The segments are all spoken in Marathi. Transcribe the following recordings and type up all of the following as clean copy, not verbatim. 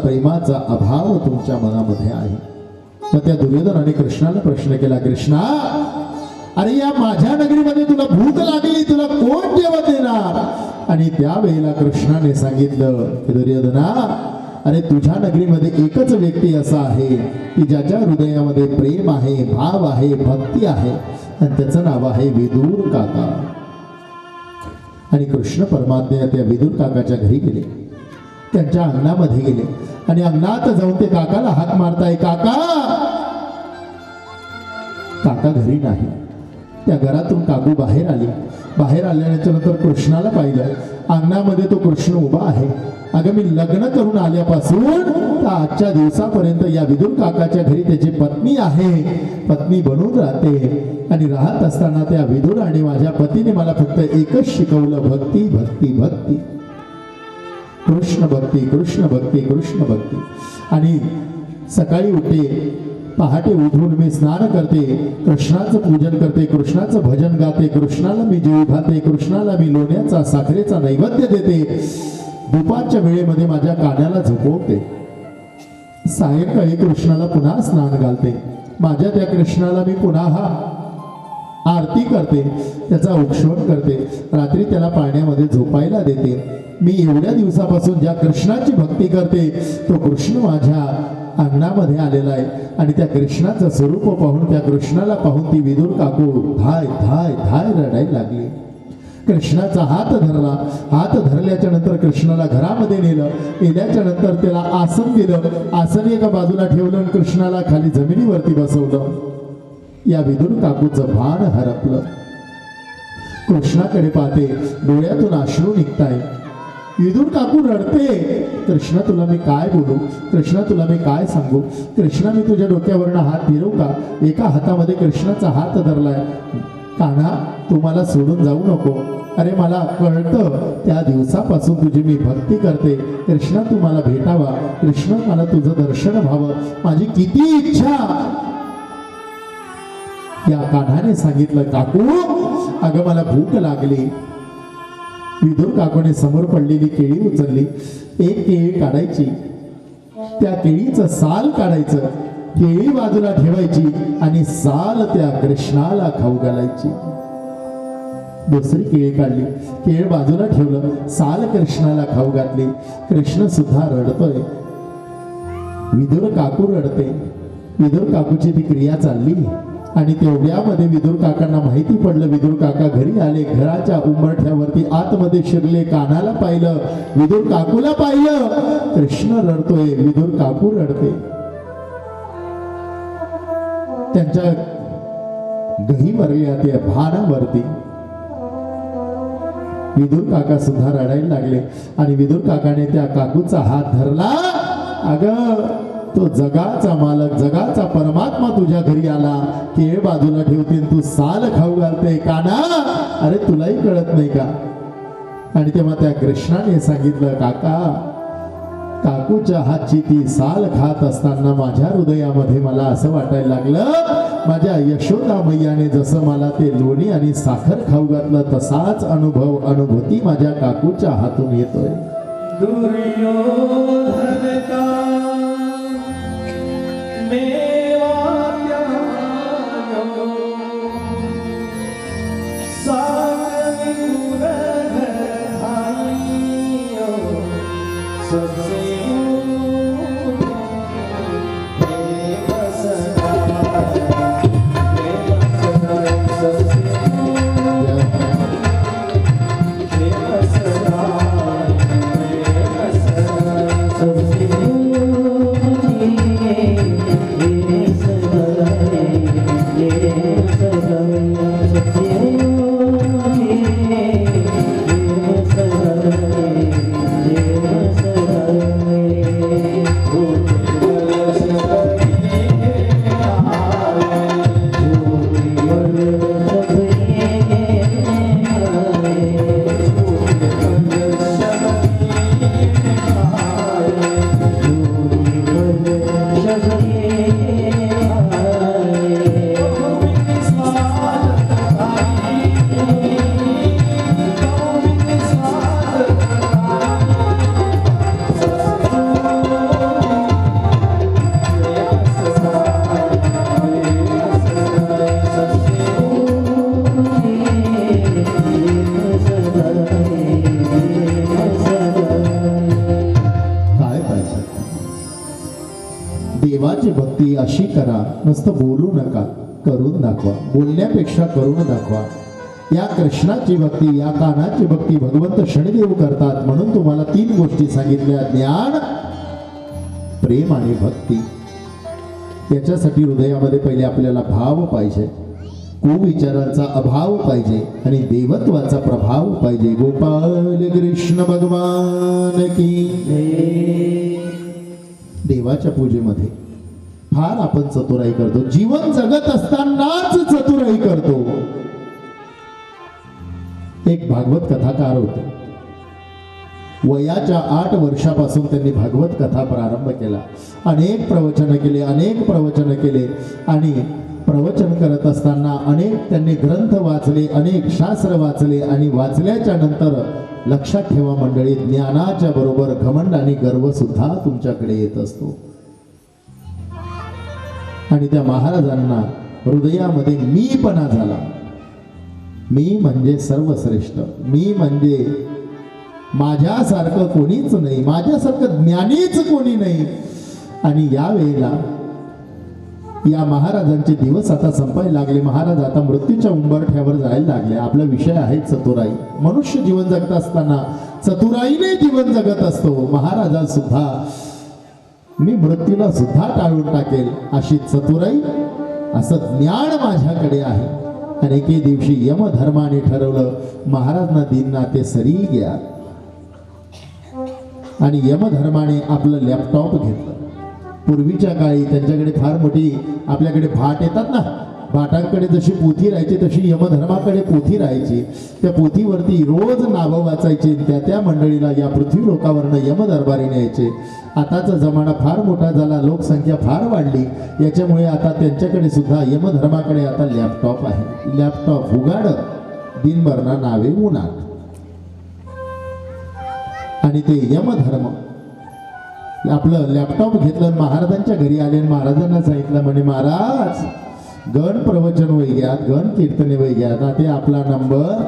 प्रेमाचा अभाव तुमच्या मनामध्ये आहे. मग त्या दुर्योधनाने कृष्णाला प्रश्न केला, कृष्णा अरे या माझ्या नगरीमध्ये तुला भूक लागली, तुला कोण जेवण देणार? आणि त्यावेळेला कृष्णाने सांगितलं की दुर्योधना अरे तुझ्या नगरीमध्ये एकच व्यक्ती असा आहे की ज्याच्या हृदयामध्ये प्रेम आहे, भाव आहे, भक्ती आहे, आणि त्याचं नाव आहे विदुर काका. आणि कृष्ण परमात्मा त्या विदुर काकाच्या घरी गेले, त्यांच्या अंगणामध्ये गेले आणि अंगणात जाऊन ते काकाला हाक मारताय, काका. काका घरी नाही. त्या घरातून काकू बाहेर आली. बाहेर आल्यानंतर कृष्णाला पाहिलं, अंगणामध्ये तो कृष्ण उभा आहे. अगं मी लग्न करून आल्यापासून तर आजच्या दिवसापर्यंत या विदुर काकाच्या घरी त्याची पत्नी आहे, पत्नी बनून राहते. आणि राहत असताना त्या विदुर आणि माझ्या पतीने मला फक्त एकच शिकवलं, भक्ती भक्ती भक्ती, कृष्ण भक्ती कृष्ण भक्ती कृष्ण भक्ती. आणि सकाळी उठते, पहाटे उठून मी स्नान करते, कृष्णाचं पूजन करते, कृष्णाचं भजन गाते, कृष्णाला मी जेवू घालते, कृष्णाला मी लोण्याचा साखरेचा नैवेद्य देते. दुपारच्या वेळेमध्ये माझ्या कानाला झोपवते. सायंकाळी कृष्णाला पुन्हा स्नान घालते. माझ्या त्या कृष्णाला मी पुन्हा आरती करते, त्याचा उपशोध करते, रात्री त्याला पाण्यामध्ये झोपायला देते. मी एवढ्या दिवसापासून ज्या कृष्णाची भक्ती करते तो कृष्ण माझ्या अंगणामध्ये आलेला आहे. आणि त्या कृष्णाचं स्वरूप पाहून, त्या कृष्णाला पाहून ती विदुर काकू धाय धाय धाय रडायला लागली. कृष्णाचा हात धरला. हात धरल्याच्या नंतर कृष्णाला घरामध्ये नेल्याच्या नंतर त्याला आसन दिलं. आसन एका बाजूला ठेवलं आणि कृष्णाला खाली जमिनीवरती बसवलं. या विदुर काकूचं भान हरपलं. कृष्णाकडे पाहते, डोळ्यातून अश्रू निघताय. विदुर काकू रडते. कृष्णा तुला मी काय बोलू, कृष्णा तुला मी काय सांगू, कृष्णा मी तुझ्या डोक्यावरनं हात फिरवू का? एका हातामध्ये कृष्णाचा हात धरलाय. कान्हा तू मला सोडून जाऊ नको. अरे मला कळतं त्या दिवसापासून तुझी मी भक्ती करते. कृष्णा तू मला भेटावा, कृष्ण मला तुझं दर्शन व्हावं, माझी किती इच्छा. या कान्हाने सांगितलं, काकू अगं मला भूक लागली. विदुर काकूने समोर पडलेली केळी उचलली. एक केळी काढायची, त्या केळीचं साल काढायचं, केळी बाजूला ठेवायची आणि साल त्या कृष्णाला खाऊ घालायची. दुसरी केळी काढली, केळ बाजूला ठेवलं, साल कृष्णाला खाऊ घातली. कृष्ण सुद्धा रडतोय, विदुर काकू रडते. विदुर काकूची ती क्रिया चालली. आणि तेवढ्यामध्ये विदुर काकांना माहिती पडलं. विदुर काका घरी आले, घराच्या उंबरठ्यावरती आतमध्ये शिरले, कानाला पाहिलं, विदुर काकूला पाहिलं. कृष्ण रडतोय, विदुर काकू रडते. त्यांच्या गहीवरल्या त्या भानावरती विदुर काका सुद्धा रडायला लागले. आणि विदुर काकाने त्या काकूचा हात धरला. अगं तो जगाचा मालक, जगाचा परमात्मा तुझ्या घरी आला, केळ बाजूला ठेवते, तू साल खाऊ घालते. काना अरे तुलाही कळत नाही का? आणि तेव्हा त्या कृष्णाने सांगितलं, काका काकूच्या हातची ती साल खात असताना माझ्या हृदयामध्ये मला असं वाटायला लागलं, माझ्या यशोदा मैयाने जसं मला ते लोणी आणि साखर खाऊ घातलं तसाच अनुभूती माझ्या काकूच्या हातून येतोय. दुर्योधन का मेवा त्यायो सागरी धाइयो सबसे सबसे माझ्या. देवाची भक्ती अशी करा, नुसतं बोलू नका, करून दाखवा. बोलण्यापेक्षा करून दाखवा. या कृष्णाची भक्ती, या कानाची भक्ती भगवंत शनिदेव करतात. म्हणून तुम्हाला 3 गोष्टी सांगितल्या: ज्ञान, प्रेम आणि भक्ती. याच्यासाठी हृदयामध्ये पहिले आपल्याला भाव पाहिजे, कुविचारांचा अभाव पाहिजे आणि देवत्वाचा प्रभाव पाहिजे. गोपाल कृष्ण भगवान की. देवाच्या पूजेमध्ये फार आपण चतुराई करतो. जीवन जगत असतानाच चतुराई करतो. एक भागवत कथाकार होते. वयाच्या 8 वर्षापासून त्यांनी भागवत कथा प्रारंभ केला. अनेक प्रवचन केले आणि प्रवचन करत असताना अनेक त्यांनी ग्रंथ वाचले, अनेक शास्त्र वाचले आणि वाचल्याच्या नंतर लक्षात ठेवा मंडळी, ज्ञानाच्या बरोबर घमंड आणि गर्व सुद्धा तुमच्याकडे येत असतो. आणि त्या महाराजांना हृदयामध्ये मीपणा झाला. मी म्हणजे सर्वश्रेष्ठ, मी म्हणजे माझ्यासारखं कोणीच नाही, माझ्यासारखं ज्ञानीच कोणी नाही. आणि या वेळेला या महाराजांचे दिवस आता संपायला लागले. महाराज आता मृत्यूच्या उंबरठ्यावर जायला लागले. आपला विषय आहे चतुराई. मनुष्य जीवन जगत असताना चतुराईने जीवन जगत असतो. महाराजांत सुद्धा मी मृत्यूला सुद्धा टाळून टाकेल अशी चतुराई, असं ज्ञान माझ्याकडे आहे. आणि एके दिवशी यमधर्माने ठरवलं, महाराजांना दिनना ते सरी घ्या. आणि यमधर्माने आपलं लॅपटॉप घेतलं. पूर्वीच्या काळी त्यांच्याकडे फार मोठी आपल्याकडे भाट येतात ना, भाटांकडे जशी पोथी राहायची तशी यमधर्माकडे पोथी राहायची. त्या पोथीवरती रोज नावं वाचायची. त्या मंडळीला या पृथ्वी लोकावरनं यमदरबारी न्यायचे. आताचा जमाना फार मोठा झाला, लोकसंख्या फार वाढली. याच्यामुळे आता त्यांच्याकडे सुद्धा यमधर्माकडे आता लॅपटॉप आहे. लॅपटॉप उघाड, दिनभरना नावे उन्हात. आणि ते यमधर्म आपलं लॅपटॉप घेतलं, महाराजांच्या घरी आले. महाराजांना सांगितलं, म्हणे महाराज गण प्रवचन वैग्यात, गण कीर्तने वैग्यात, ते आपला नंबर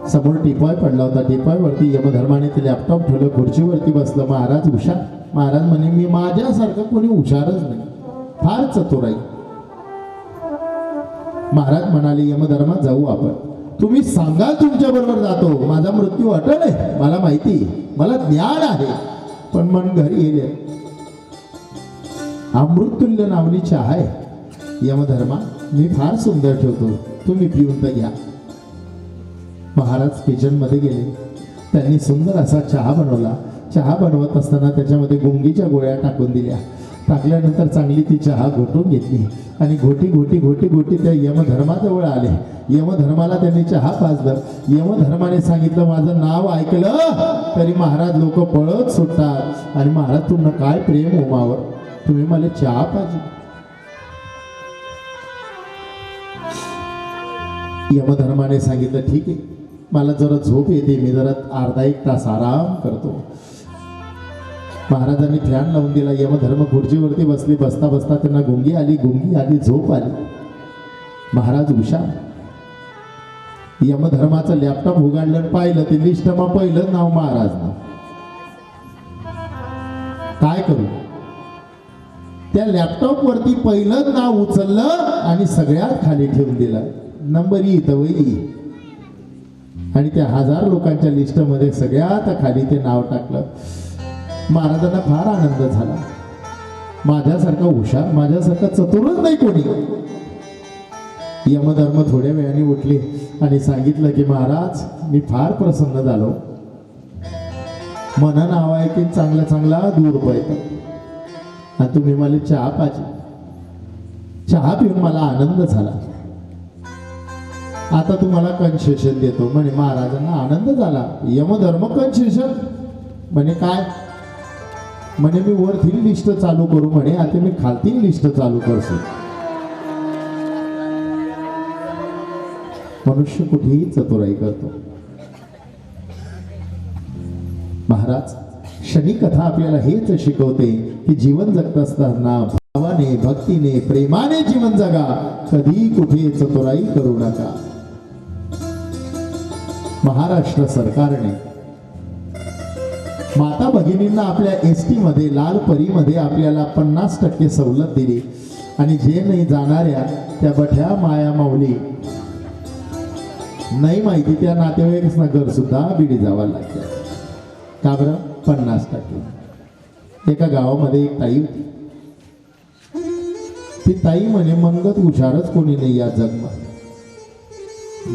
समोर टिपाय पडला होता. टिपायवरती यमधर्माने ते लॅपटॉप ठेवलं, खुर्चीवरती बसलं. महाराज हुशार. महाराज म्हणे, मी माझ्यासारखं कोणी हुशारच नाही, फार चतुराई. महाराज म्हणाले, यमधर्मात जाऊ आपण, तुम्ही सांगा तुमच्या बरोबर जातो. माझा मृत्यू अटळ आहे, मला माहिती, मला ज्ञान आहे. पण मन घरी गेले. अमृततुल्य नावनी चहा आहे. यमधर्मा, मी फार सुंदर ठेवतो, तुम्ही पिऊन तर घ्या. महाराज किचन मध्ये गेले. त्यांनी सुंदर असा चहा बनवला. चहा बनवत असताना त्याच्यामध्ये गुंगीच्या गोळ्या टाकून दिल्या. टाकल्यानंतर चांगली ती चहा घोटून घेतली आणि घोटी घोटी घोटी घोटी त्या यमधर्माजवळ आले. यमधर्माला त्यांनी चहा पाजलं. यमधर्माने सांगितलं, माझं नाव ऐकलं तरी महाराज लोक पळत सुटतात. आणि महाराज तुमनं काय प्रेम उमावर, तुम्ही मला चहा पाहिजे. यमधर्माने सांगितलं, ठीक आहे, मला जरा झोप येते, मी जरा अर्धा 1 तास आराम करतो. महाराजांनी फॅन लावून दिला. यमधर्म खुर्चीवरती बसली. बसता बसता त्यांना गुंगी आली, झोप आली. महाराज हुशार. यमधर्माचं लॅपटॉप उघडलं, पाहिलं ते लिस्टमा पहिलं नाव महाराज. काय करू, त्या लॅपटॉप वरती पहिलं नाव उचललं आणि सगळ्यात खाली ठेवून दिलं. नंबर इथं वही. आणि त्या 1000 लोकांच्या लिस्टमध्ये सगळ्यात खाली ते नाव टाकलं. महाराजांना फार आनंद झाला. माझ्यासारखा हुशार, माझ्यासारखा चतुरच नाही कोणी. यमधर्म थोड्या वेळाने उठले आणि सांगितलं की महाराज, मी फार प्रसन्न झालो. मन नाव आहे की चांगला चांगला दूर पळतं आणि तुम्ही मला चहा पाहिजे. चहा पिऊन मला आनंद झाला. आता तुम्हाला कन्सेशन देतो. म्हणे महाराजांना आनंद झाला. यमधर्म कन्सेशन म्हणे काय? म्हणे मी वरती लिस्ट चालू करू. म्हणे आता मी खालती लिस्ट चालू करतो. मनुष्य कुठेही चतुराई करतो. महाराज शनी कथा आपल्याला हेच शिकवते की जीवन जगत असताना भावाने, भक्तीने, प्रेमाने जीवन जगा. कधी कुठे चतुराई करू नका. महाराष्ट्र सरकारने माता भगिनींना आपल्या एसटी मध्ये लाल परीमध्ये आपल्याला 50% सवलत दिली आणि जे नाही जाणाऱ्या त्या बठ्या माया माऊली नाही माहिती त्या नातेवाईकांना घर सुद्धा बिडी जावं लागतं. का बरं? 50%. एका गावामध्ये एक ताई होती. ती ताई म्हणे मनगत हुशारच कोणी नाही या जगमा.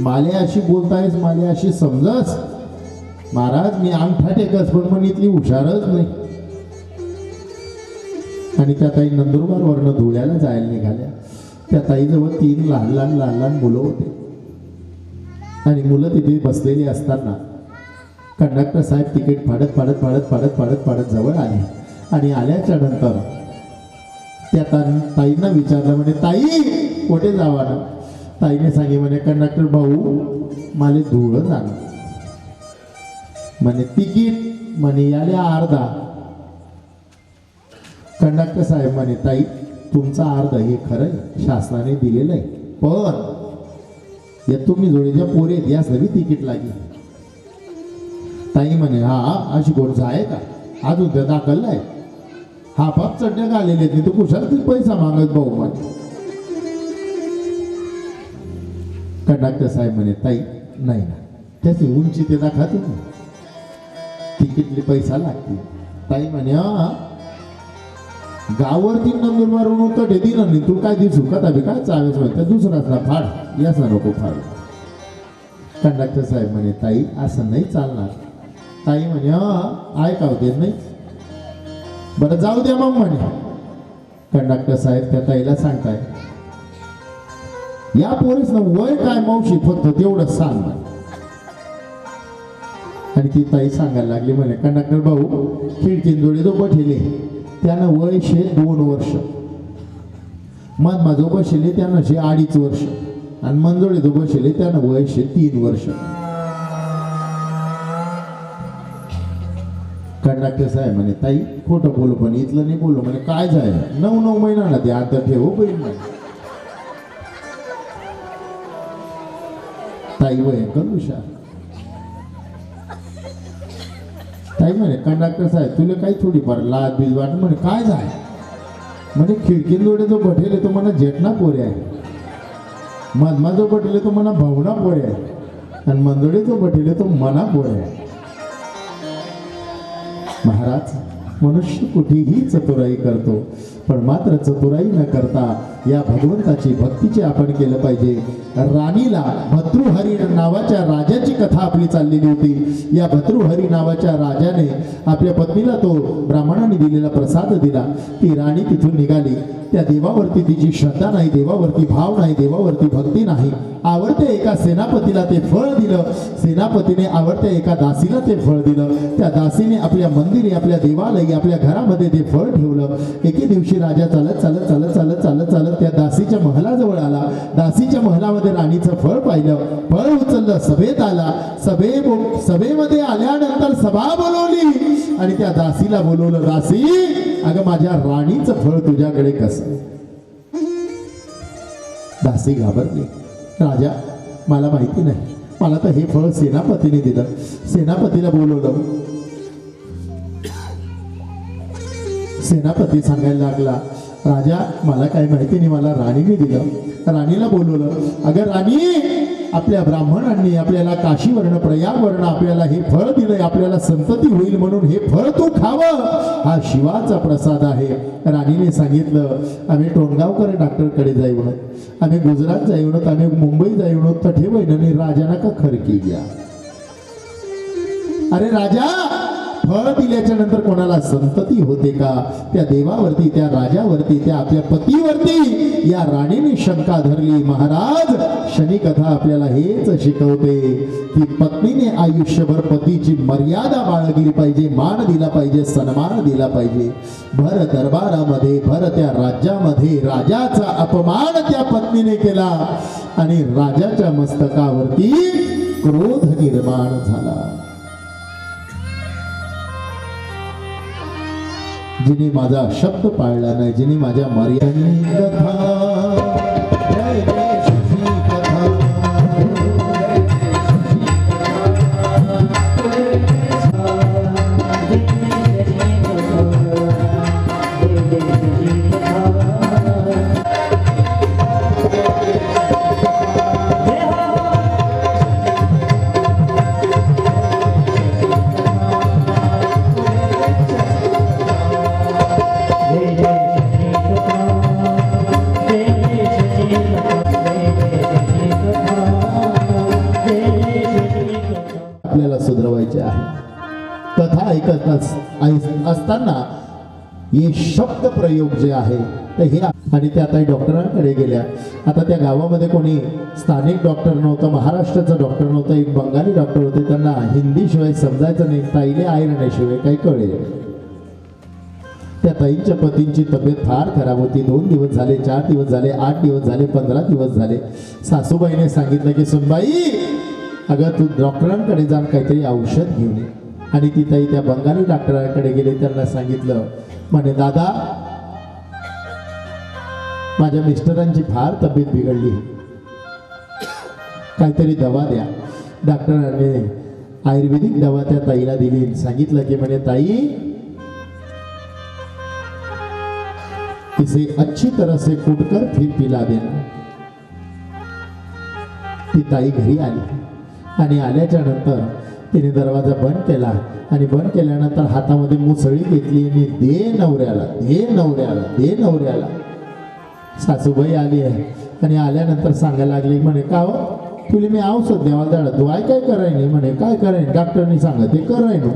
माले अशी बोलतायस, माले अशी समजस महाराज, मी अंगठा टेकस पण म्हणे इथली हुशारच नाही. आणि त्या ताई नंदुरबार वरनं धुळ्याला जायला निघाल्या. त्या ताईजवळ 3 लहान लहान मुलं होते आणि मुलं तिथे बसलेली असताना कंडक्टर साहेब तिकीट फाडत जवळ आले आणि आल्याच्या नंतर त्या ताईंना विचारलं म्हणे ताई कुठे जावा ना. ताईने सांगे म्हणे कंडक्टर भाऊ मला धुळ जाणं म्हणे तिकीट म्हणे याले अर्धा. कंडक्टर साहेब म्हणे ताई तुमचा अर्धा हे खरं शासनाने दिलेलं आहे पण या तुम्ही जोडीच्या पोरेत यास नवी तिकीट लागेल. ताई म्हणे हा अशी गोष्ट आहे का अजून त्या दाखल आहे हा पाप चड्ड्या घालेले नाही तू कुशाल पैसा मागत भाऊ म्हणे. कंडक्टर साहेब म्हणे ताई नाही ना त्याची उंची ते दाखवतो ना तिकीटले पैसा लागते. ताई म्हणे हा गावावरती नंदुरबारून उतर दिलं नाही तू काय दिसू का तभी काय चावेस म्हणते दुसराच ना फाड याच ना नको फाड. कंडक्टर साहेब म्हणे ताई असं नाही चालणार. ताई म्हणे हा ऐकाव देत नाही बरं जाऊ द्या मग म्हणे. कंडक्टर साहेब त्या ताईला सांगताय या पोरीस ना वय काय मावशी फक्त तेवढं सांग. आणि ती ताई सांगायला लागली म्हणे कंडक्टर भाऊ खिडकींजोडी जो बठेले त्यानं वय 2 वर्ष मधमा जो बसले त्यानं 2.5 वर्ष आणि मंजोळी जो बसले त्यानं वय 3 वर्ष. कंडक्टर साहेब म्हणे ताई खोटं बोलू पण इथलं नाही बोलू म्हणे काय जाय 9 महिन्याला ते आता ठेव बहीण म्हणे. ताई भयंकर हुशार. ताई म्हणे कंडक्टर साहेब तुला काही थोडीफार लाज बीज वाट म्हणे काय जाय म्हणे खिडकीन जोडे जो बठेले तो म्हणा जेठना पोरे आहे मधमा जो बठेले तो म्हणा भावना पोरे आहे आणि मंदोडे जो बठेले तो मना पोरे आहे. महाराज मनुष्य कुठेही चतुराई करतो पण मात्र चतुराई न करता या भगवंताची भक्तीचे आपण केलं पाहिजे. राणीला भर्तृहरी नावाच्या राजाची कथा आपली चाललेली होती. या भर्तृहरी नावाच्या राजाने आपल्या पत्नीला तो ब्राह्मणाने दिलेला प्रसाद दिला. ती राणी तिथून निघाली. त्या देवावरती तिची श्रद्धा नाही, देवावरती भाव नाही, देवावरती भक्ती नाही. आवडत्या एका सेनापतीला ते फळ दिलं. सेनापतीने आवडत्या एका दासीला ते फळ दिलं. त्या दासीने आपल्या मंदिरी आपल्या देवालयी आपल्या घरामध्ये ते फळ ठेवलं. एके दिवशी राजा चालत चालत चालत चालत चालत चालत त्या दासीच्या महलाजवळ आला. दासीच्या महलामध्ये राणीचं फळ पाहिलं. फळ उचललं, सभेत आला. सभेमध्ये आल्यानंतर सभा बोलवली आणि त्या दासीला बोलवलं. दासी अगं माझ्या राणीचं फळ तुझ्याकडे कसं. दासी घाबरली. राजा मला माहिती नाही, मला तर हे फळ सेनापतीने दिलं. सेनापतीला बोलवलं. सेनापती सांगायला लागला राजा मला काही माहिती नाही, मला राणीने दिलं. राणीला बोलवलं. अगं राणी आपल्या ब्राह्मणांनी आपल्याला काशीवर्ण प्रयागवर्ण आपल्याला हे फळ दिलंय, आपल्याला संतती होईल म्हणून हे फळ तू खावं, हा शिवाचा प्रसाद आहे. राणीने सांगितलं आम्ही टोणगावकर डॉक्टरकडे जाऊन, आम्ही गुजरात जाऊन, आम्ही मुंबई जाऊन, तर ठेवईन राजाना का खरकी घ्या. अरे राजा फळ दिल्याच्या नंतर कोणाला संतती होते का. त्या देवावरती त्या राजावरती त्या आपल्या पतीवरती या राणीने शंका धरली. महाराज शनी कथा आपल्याला हेच शिकवते की पत्नीने आयुष्यभर पतीची मर्यादा बाळगली पाहिजे, मान दिला पाहिजे, सन्मान दिला पाहिजे. भर दरबारामध्ये भर त्या राज्यामध्ये राजाचा अपमान त्या पत्नीने केला आणि राजाच्या मस्तकावरती क्रोध निर्माण झाला. जिने माझा शब्द पाळला नाही, जिने माझ्या मर्यादा कथा असताना हे शब्द प्रयोग जे आहे तर हे आणि त्या ताई डॉक्टरांकडे गेल्या. आता त्या गावामध्ये कोणी स्थानिक डॉक्टर नव्हतं, महाराष्ट्राचा डॉक्टर नव्हता, एक बंगाली डॉक्टर होते. त्यांना हिंदी शिवाय समजायचं नाही, ताईले आयरण्याशिवाय काही कळेल. त्या ताईंच्या पतींची तब्येत फार खराब होती. 2 दिवस झाले, 4 दिवस झाले, 8 दिवस झाले, 15 दिवस झाले. सासूबाईने सांगितलं की सुनबाई, अगं तू डॉक्टरांकडे जाऊन काहीतरी औषध घेऊन ये. आणि ती ताई त्या बंगाली डॉक्टरांकडे गेले. त्यांना सांगितलं, म्हणे दादा, माझ्या मिस्टरांची फार तब्येत बिघडली, काहीतरी दवा द्या. डॉक्टरांनी आयुर्वेदिक दवा त्या ताईला दिली. सांगितलं की म्हणे ताई, इसे अच्छी तरह से कूटकर फिर पिला देना. ती ताई घरी आली आणि आल्याच्या नंतर तिने दरवाजा बंद केला आणि बंद केल्यानंतर हातामध्ये मुसळी घेतली आणि दे नवऱ्याला, दे नवऱ्याला, दे नवऱ्याला. सासूबाई आली आहे आणि आल्यानंतर सांगायला लागली, म्हणे का हो तुला मी औषध द्यावा दाडा, तू काय कराय नाही. म्हणे काय कराय, डॉक्टरनी सांगत ते कराय नो.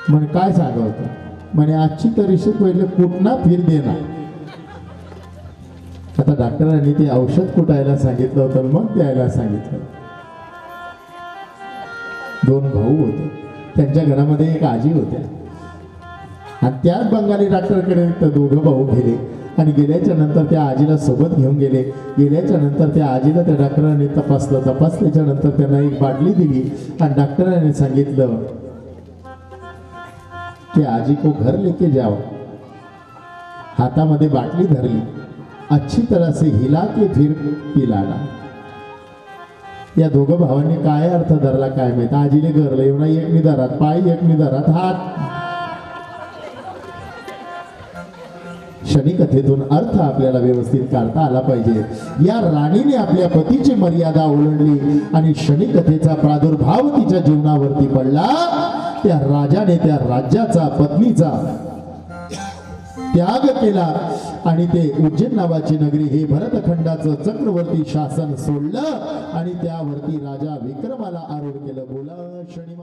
म्हणे काय सांगा होतं. म्हणे आजची तरीशी पहिले कुठना फिर देणार. आता डॉक्टरांनी ते औषध कुटायला सांगितलं होतं, मग द्यायला सांगितलं. 2 भाऊ होते, त्यांच्या घरामध्ये एक आजी होत्या आणि त्याच बंगाली डॉक्टरकडे तर 2 भाऊ गेले आणि गेल्याच्या नंतर त्या आजीला सोबत घेऊन गेले. गेल्याच्या नंतर त्या आजीला त्या डॉक्टरांनी तपासल्याच्या नंतर त्यांना एक बाटली दिली आणि डॉक्टरांनी सांगितलं की आजी को घर लेके जाओ. हातामध्ये बाटली धरली, अच्छी तरह से हिला के फिर पिलाना. या 2 भावांनी काय अर्थ धरला काय माहित. आजीने गरलं एवढा एक निधारात पाय, एक निधारात हात. शनिकथेतून अर्थ आपल्याला व्यवस्थित काढता आला पाहिजे. या राणीने आपल्या पतीची मर्यादा ओलांडली आणि शनिकथेचा प्रादुर्भाव तिच्या जीवनावरती पडला. त्या राजाने त्या राज्याचा, पत्नीचा त्याग केला आणि ते उज्जैन नावाची नगरी, हे भरतखंडाचं चक्रवर्ती शासन सोडलं आणि त्यावरती राजा विक्रमाला आरूढ केलं. बोला शनी